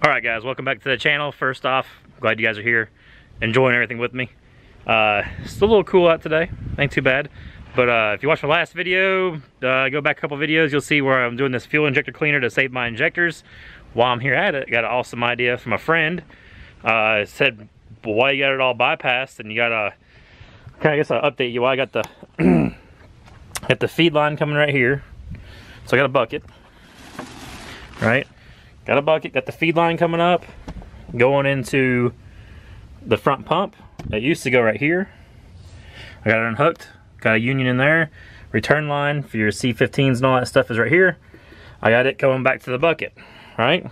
Alright guys, welcome back to the channel. First off, glad you guys are here, enjoying everything with me. It's a little cool out today, ain't too bad. But if you watched my last video, go back a couple videos, you'll see where I'm doing this fuel injector cleaner to save my injectors. While I'm here at it, I got an awesome idea from a friend. Said, well, why you got it all bypassed, and you got a, okay, I guess I'll update you. Well, I got the, got the feed line coming right here. So I got a bucket, right? Got a bucket, got the feed line coming up, going into the front pump. It used to go right here. I got it unhooked, got a union in there. Return line for your C15s and all that stuff is right here. I got it going back to the bucket, right?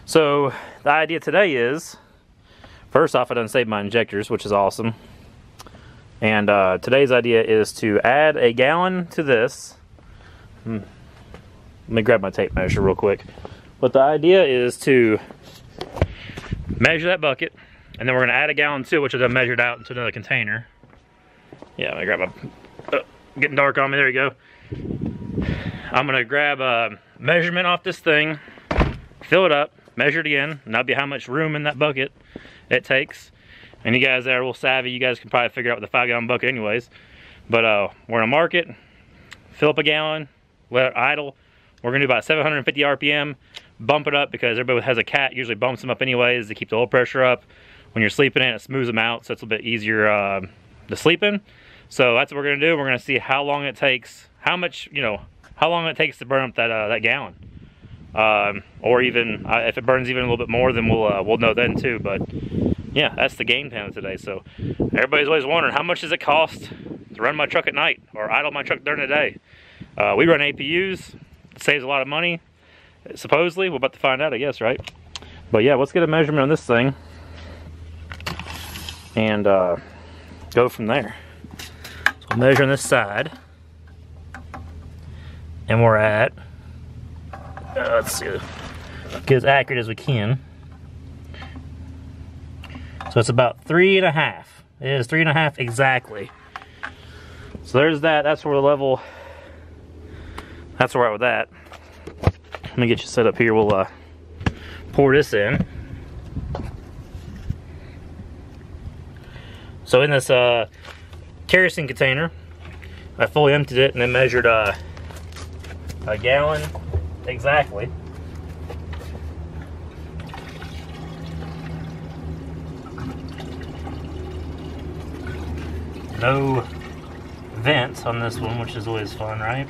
So the idea today is, first off, I done saved my injectors, which is awesome. And today's idea is to add a gallon to this. Let me grab my tape measure real quick. But the idea is to measure that bucket, and then we're gonna add a gallon to it, which is then measured out into another container. Yeah, I'm gonna grab my, getting dark on me, there you go. I'm gonna grab a measurement off this thing, fill it up, measure it again, and that'll be how much room in that bucket it takes. And you guys that are a little savvy, you guys can probably figure out with the 5-gallon bucket anyways. But we're gonna mark it, fill up a gallon, let it idle. We're gonna do about 750 RPM, bump it up because everybody has a cat, usually bumps them up anyways to keep the oil pressure up. When you're sleeping in, it smooths them out, so it's a little bit easier to sleep in. So that's what we're gonna do. We're gonna see how long it takes, how much, you know, how long it takes to burn up that that gallon. Or even if it burns even a little bit more, then we'll know then too. But yeah, that's the game plan today. So everybody's always wondering, how much does it cost to run my truck at night or idle my truck during the day? We run APUs. It saves a lot of money, supposedly. We're about to find out, I guess, right? But yeah, let's get a measurement on this thing and go from there. So I'm measuring this side, and we're at, let's see, get as accurate as we can. So it's about 3.5. It is 3.5 exactly. So there's that. That's where the level. That's where we're at with that. Let me get you set up here. We'll pour this in. So in this kerosene container, I fully emptied it and then measured a gallon exactly. No vents on this one, which is always fun, right?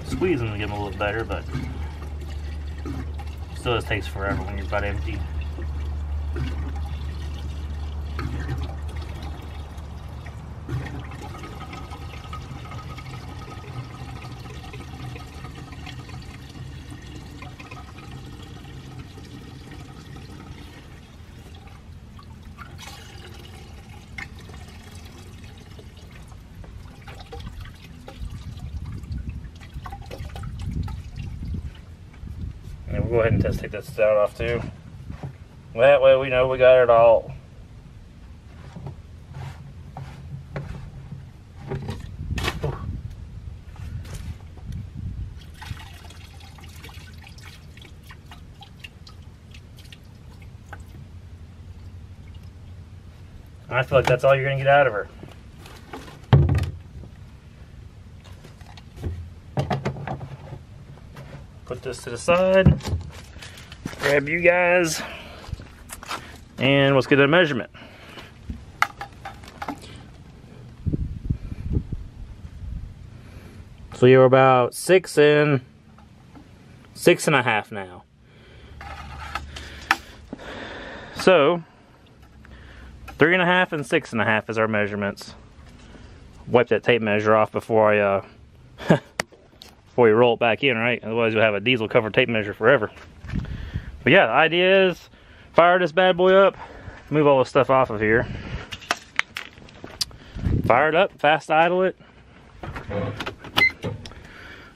Squeeze them to get them a little better, but still just takes forever when you're about empty. We'll go ahead and take that stout off too. That way we know we got it all. I feel like that's all you're gonna get out of her. Put this to the side, grab you guys, and let's get a measurement. So you're about 6.5 now. So 3.5 and 6.5 is our measurements. Wipe that tape measure off before I before we roll it back in, right? Otherwise you'll have a diesel covered tape measure forever. But yeah, the idea is fire this bad boy up, move all this stuff off of here. Fire it up, fast idle it.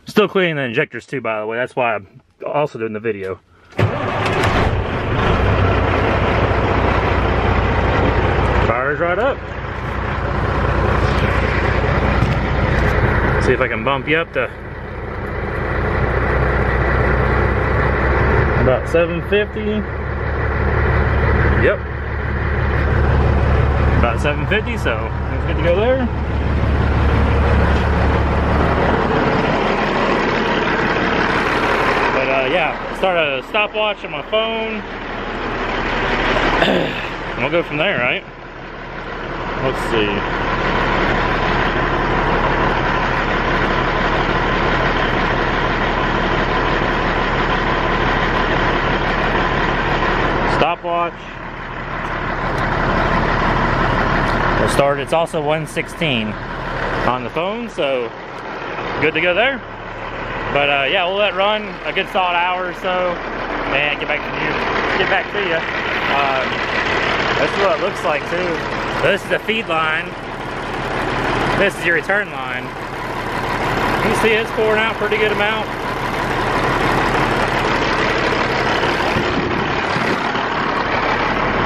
Still cleaning the injectors too, by the way. That's why I'm also doing the video. Fires right up. See if I can bump you up to About 750. Yep. About 750, so it's good to go there. But yeah, start a stopwatch on my phone. And we'll go from there, right? Let's see. Stopwatch. We'll start. It's also 1:16 on the phone, so good to go there. But yeah, we'll let it run a good solid hour or so, and get back to you. This is what it looks like too. So this is the feed line. This is your return line. You can see it's pouring out a pretty good amount.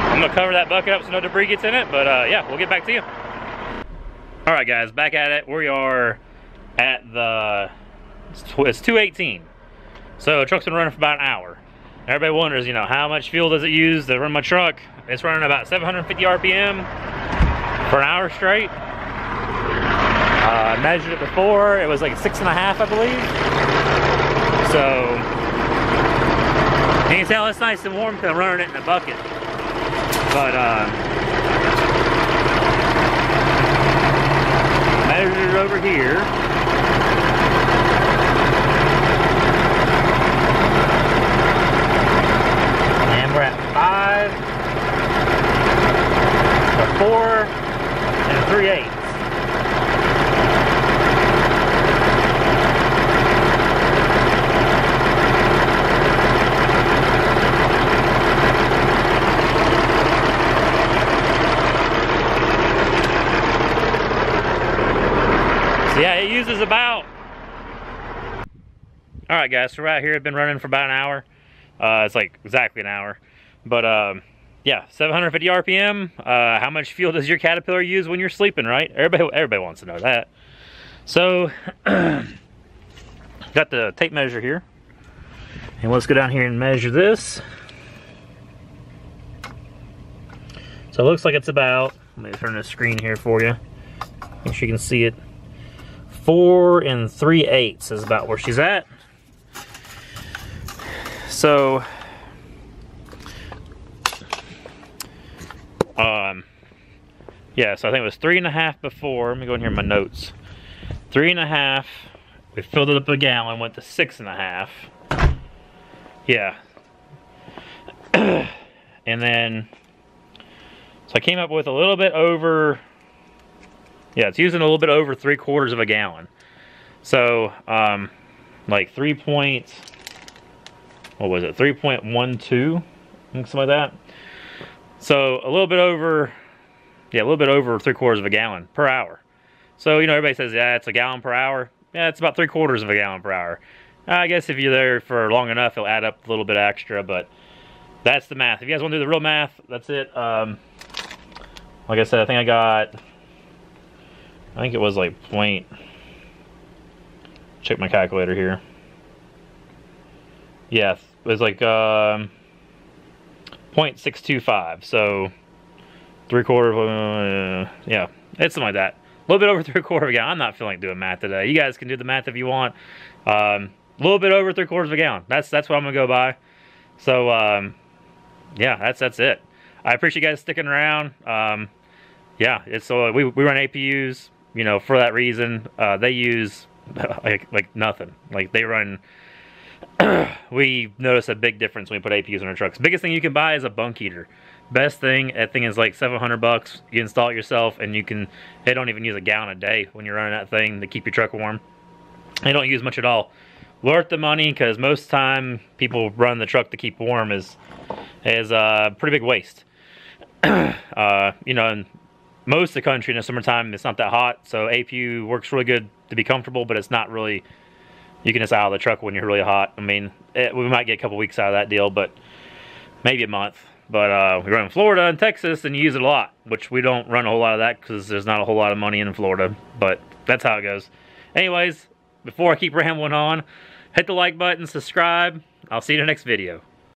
I'm gonna cover that bucket up so no debris gets in it, but yeah, we'll get back to you. All right, guys, back at it. We are at the, it's 2:18. So the truck's been running for about an hour. Everybody wonders, you know, how much fuel does it use to run my truck? It's running about 750 RPM for an hour straight. I measured it before. It was like 6.5, I believe. So you can tell it's nice and warm because I'm running it in a bucket. But measured it over here. And we're at 5, a 4, and 3/8. Yeah, it uses about... Alright guys, so right here I've been running for about an hour. It's like exactly an hour. But yeah, 750 RPM. How much fuel does your Caterpillar use when you're sleeping, right? Everybody wants to know that. So, got the tape measure here. And let's go down here and measure this. So it looks like it's about, let me turn the screen here for you. Make sure you can see it. 4 3/8 is about where she's at. So, yeah, so I think it was 3.5 before. Let me go in here in my notes. 3.5. We filled it up a gallon, went to 6.5. Yeah. And then, so I came up with a little bit over. Yeah, it's using a little bit over 3/4 of a gallon. So, like 3. What was it? 3.12, something like that. So a little bit over, yeah, a little bit over 3/4 of a gallon per hour. So, you know, everybody says, yeah, it's a gallon per hour. Yeah, it's about 3/4 of a gallon per hour. I guess if you're there for long enough, it'll add up a little bit extra, but that's the math. If you guys want to do the real math, that's it. Like I said, I think it was like check my calculator here. Yeah, it was like 0.625. So 3/4. Yeah, it's something like that. A little bit over 3/4 of a gallon. I'm not feeling like doing math today. You guys can do the math if you want. A little bit over 3/4 of a gallon. That's what I'm gonna go by. So yeah, that's it. I appreciate you guys sticking around. Yeah, it's we run APUs. You know, for that reason, they use like nothing. Like they run. We notice a big difference when we put APUs on our trucks. Biggest thing you can buy is a bunk heater. Best thing, that thing is like $700. You install it yourself, and you can. They don't even use a gallon a day when you're running that thing to keep your truck warm. They don't use much at all. Worth the money because most time people run the truck to keep warm is a pretty big waste. You know. And most of the country in the summertime, it's not that hot, so APU works really good to be comfortable, but it's not really, you can just out of the truck when you're really hot. I mean, we might get a couple weeks out of that deal, but maybe a month. But we run in Florida and Texas, and you use it a lot, which we don't run a whole lot of that because there's not a whole lot of money in Florida, but that's how it goes. Anyways, before I keep rambling on, hit the like button, subscribe. I'll see you in the next video.